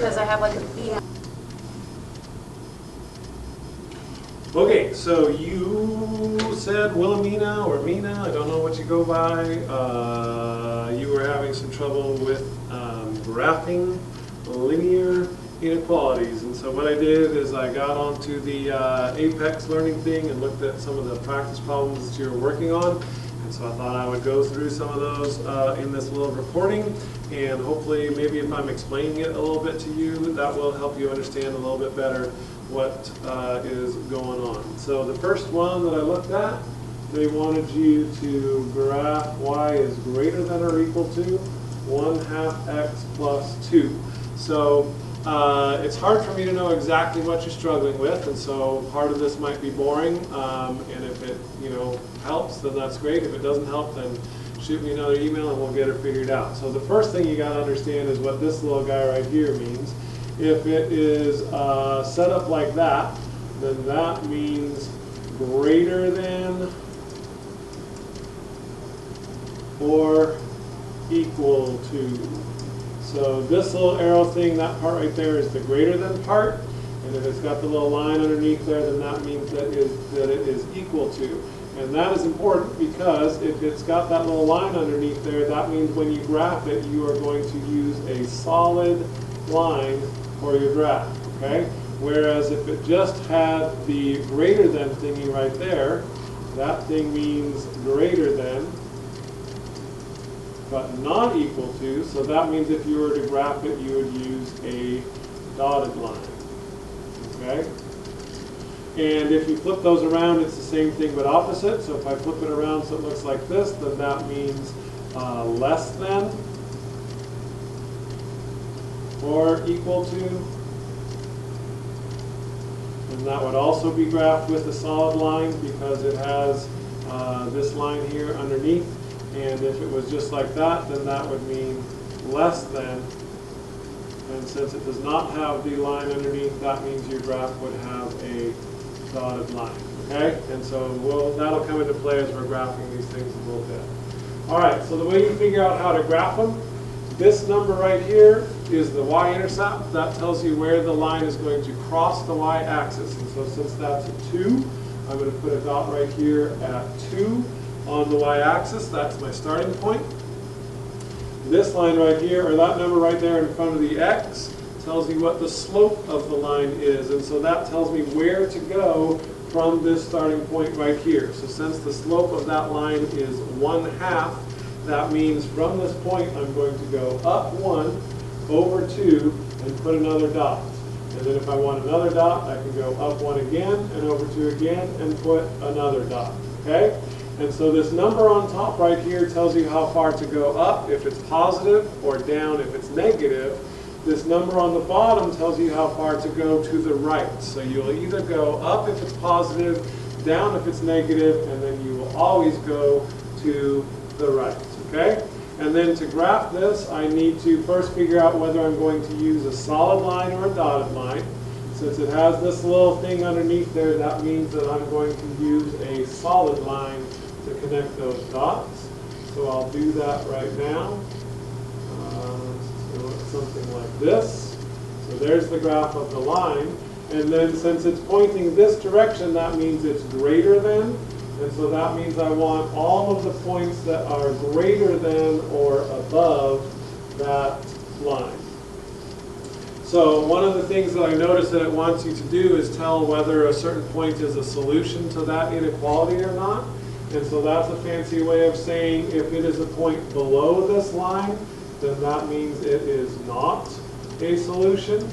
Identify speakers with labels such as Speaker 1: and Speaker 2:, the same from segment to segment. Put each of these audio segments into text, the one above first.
Speaker 1: because I have like a B.
Speaker 2: Okay, so you said Wilhelmina or Mina, I don't know what you go by. You were having some trouble with graphing linear inequalities. And so what I did is I got onto the Apex learning thing and looked at some of the practice problems that you were working on. And so I thought I would go through some of those in this little recording. And hopefully maybe if I'm explaining it a little bit to you, that will help you understand a little bit better what is going on. So the first one that I looked at, they wanted you to graph y is greater than or equal to 1/2 x plus 2. So it's hard for me to know exactly what you're struggling with, and so part of this might be boring, and if it helps, then that's great. If it doesn't help, then shoot me another email and we'll get it figured out. So the first thing you got to understand is what this little guy right here means. If it is set up like that, then that means greater than or equal to. So this little arrow thing, that part right there is the greater than part, and if it's got the little line underneath there, then that means that it is equal to. And that is important because if it's got that little line underneath there, that means when you graph it, you are going to use a solid line for your graph, okay? Whereas if it just had the greater than thingy right there, that thing means greater than, but not equal to, so that means if you were to graph it, you would use a dotted line, okay? And if you flip those around, it's the same thing but opposite. So if I flip it around so it looks like this, then that means less than or equal to. And that would also be graphed with a solid line because it has this line here underneath. And if it was just like that, then that would mean less than. And since it does not have the line underneath, that means your graph would have a dotted line. Okay? And so that'll come into play as we're graphing these things a little bit. All right, so the way you figure out how to graph them, this number right here is the y-intercept. That tells you where the line is going to cross the y-axis. And so since that's a 2, I'm going to put a dot right here at 2 on the y-axis. That's my starting point. This line right here, or that number right there in front of the x, tells you what the slope of the line is. And so that tells me where to go from this starting point right here. So since the slope of that line is 1/2, that means from this point I'm going to go up 1, over 2, and put another dot. And then if I want another dot, I can go up 1 again, and over 2 again, and put another dot. Okay? And so this number on top right here tells you how far to go up if it's positive, or down if it's negative. This number on the bottom tells you how far to go to the right. So you'll either go up if it's positive, down if it's negative, and then you will always go to the right. Okay? And then to graph this, I need to first figure out whether I'm going to use a solid line or a dotted line. Since it has this little thing underneath there, that means that I'm going to use a solid line to connect those dots. So I'll do that right now. So it's something like this. So there's the graph of the line. And then since it's pointing this direction, that means it's greater than. And so that means I want all of the points that are greater than or above that line. So one of the things that I noticed that it wants you to do is tell whether a certain point is a solution to that inequality or not. And so that's a fancy way of saying if it is a point below this line, then that means it is not a solution.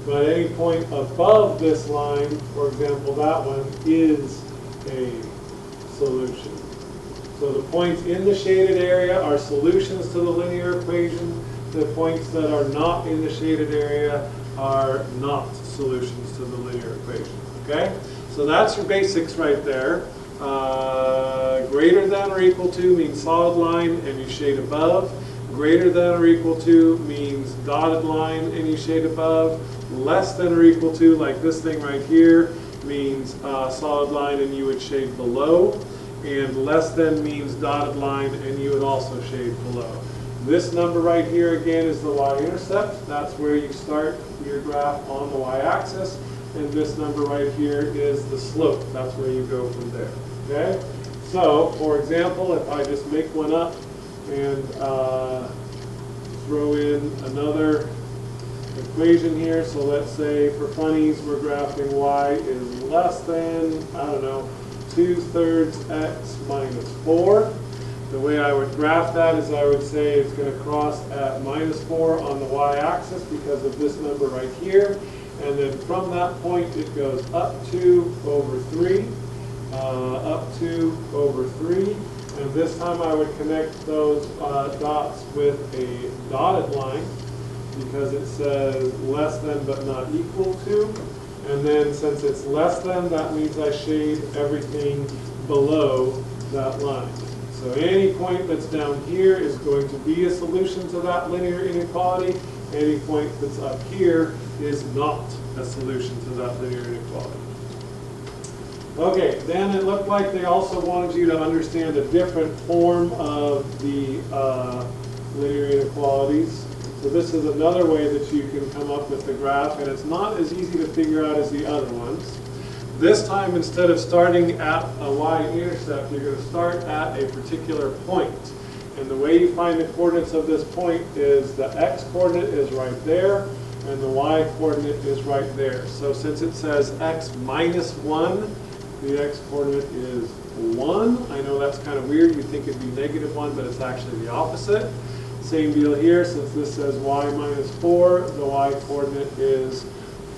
Speaker 2: But any point above this line, for example, that one, is a solution. So the points in the shaded area are solutions to the linear equation. The points that are not in the shaded area are not solutions to the linear equation. Okay? So that's your basics right there. Greater than or equal to means solid line and you shade above. Greater than or equal to means dotted line and you shade above. Less than or equal to, like this thing right here, means solid line and you would shade below. And less than means dotted line and you would also shade below. This number right here again is the y-intercept. That's where you start your graph on the y-axis. And this number right here is the slope. That's where you go from there. Okay? So, for example, if I just make one up and throw in another equation here. So let's say for funnies we're graphing y is less than, I don't know, 2/3 x minus 4. The way I would graph that is I would say it's going to cross at -4 on the y-axis because of this number right here. And then from that point it goes up 2 over 3, up 2 over 3. And this time I would connect those dots with a dotted line because it says less than but not equal to. And then since it's less than, that means I shade everything below that line. So any point that's down here is going to be a solution to that linear inequality. Any point that's up here is not a solution to that linear inequality. Okay, then it looked like they also wanted you to understand a different form of the linear inequalities. So this is another way that you can come up with the graph, and it's not as easy to figure out as the other ones. This time, instead of starting at a y-intercept, you're going to start at a particular point. And the way you find the coordinates of this point is the x-coordinate is right there, and the y-coordinate is right there. So since it says x minus 1, the x-coordinate is 1. I know that's kind of weird. You'd think it'd be -1, but it's actually the opposite. Same deal here. Since this says y minus 4, the y-coordinate is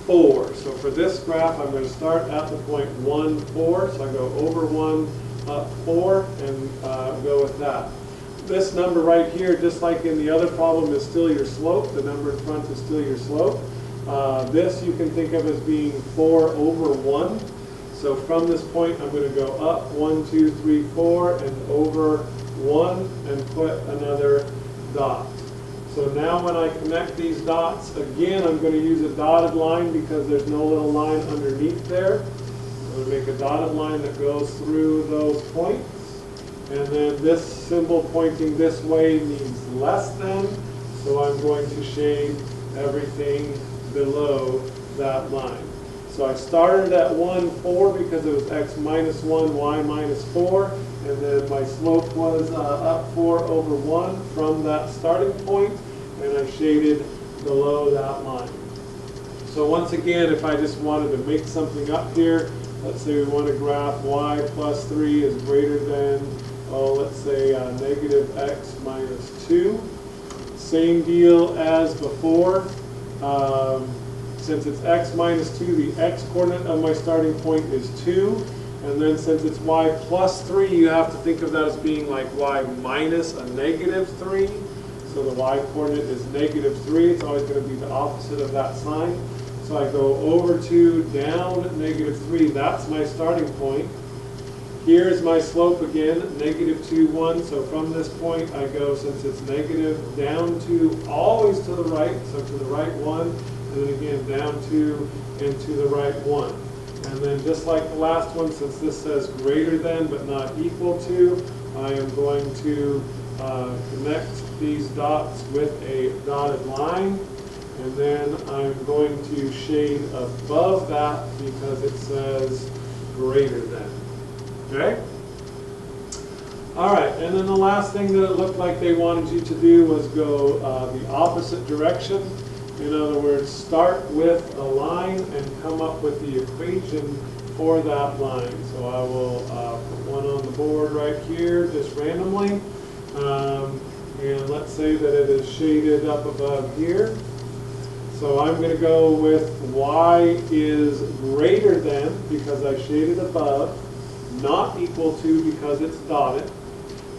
Speaker 2: 4. So for this graph, I'm going to start at the point 1, 4. So I go over 1, up 4, and go with that. This number right here, just like in the other problem, is still your slope. The number in front is still your slope. This you can think of as being 4 over 1. So from this point, I'm going to go up 1, 2, 3, 4, and over 1, and put another dot. So now when I connect these dots, again, I'm going to use a dotted line because there's no little line underneath there. I'm going to make a dotted line that goes through those points. And then this symbol pointing this way means less than, so I'm going to shade everything below that line. So I started at 1, 4 because it was x minus 1, y minus 4, and then my slope was up 4 over 1 from that starting point, and I shaded below that line. So once again, if I just wanted to make something up here, let's say we want to graph y plus 3 is greater than, let's say negative x minus 2. Same deal as before. Since it's x minus 2, the x-coordinate of my starting point is 2. And then since it's y plus 3, you have to think of that as being like y minus a negative 3. So the y-coordinate is negative 3. It's always going to be the opposite of that sign. So I go over 2, down negative 3. That's my starting point. Here's my slope again, negative 2, 1. So from this point, I go, since it's negative, down 2, always to the right. So to the right 1. And then again, down 2 and to the right 1. And then just like the last one, since this says greater than but not equal to, I am going to connect these dots with a dotted line. And then I'm going to shade above that because it says greater than. Okay? All right, and then the last thing that it looked like they wanted you to do was go the opposite direction. In other words, start with a line and come up with the equation for that line. So I will put one on the board right here, just randomly. And let's say that it is shaded up above here. So I'm going to go with y is greater than, because I shaded above, not equal to because it's dotted.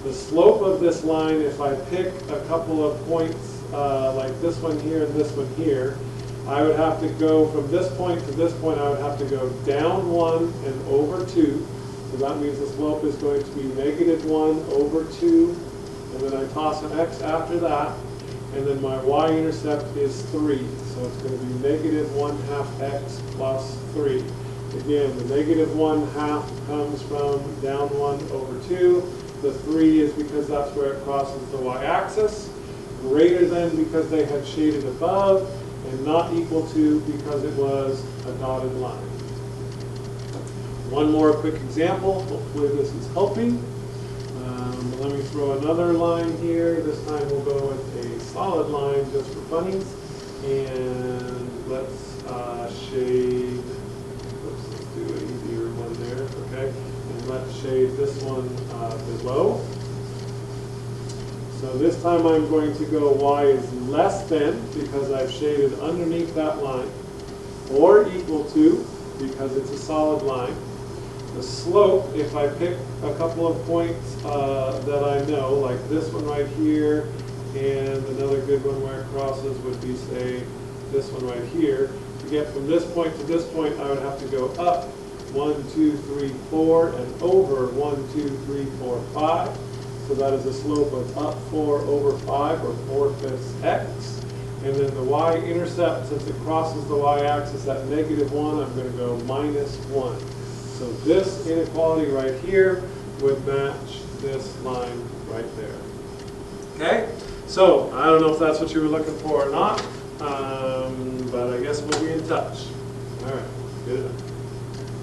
Speaker 2: The slope of this line, if I pick a couple of points like this one here and this one here, I would have to go from this point to this point, I would have to go down 1 and over 2. So that means the slope is going to be negative 1 over 2. And then I toss an x after that. And then my y-intercept is 3. So it's going to be negative 1/2 x plus 3. Again, the negative 1/2 comes from down 1 over 2. The 3 is because that's where it crosses the y-axis. greater than because they had shaded above, and not equal to because it was a dotted line. One more quick example. Hopefully this is helping. Let me throw another line here. This time we'll go with a solid line just for funnies. And let's shade, oops, let's do an easier one there, okay? And let's shade this one below. So this time I'm going to go y is less than, because I've shaded underneath that line, or equal to, because it's a solid line. The slope, if I pick a couple of points that I know, like this one right here, and another good one where it crosses would be, say, this one right here. To get from this point to this point, I would have to go up 1, 2, 3, 4, and over 1, 2, 3, 4, 5. So that is a slope of up 4 over 5, or 4/5 x. And then the y-intercept, since it crosses the y-axis at -1, I'm going to go -1. So this inequality right here would match this line right there. Okay? So I don't know if that's what you were looking for or not, but I guess we'll be in touch. All right, good enough.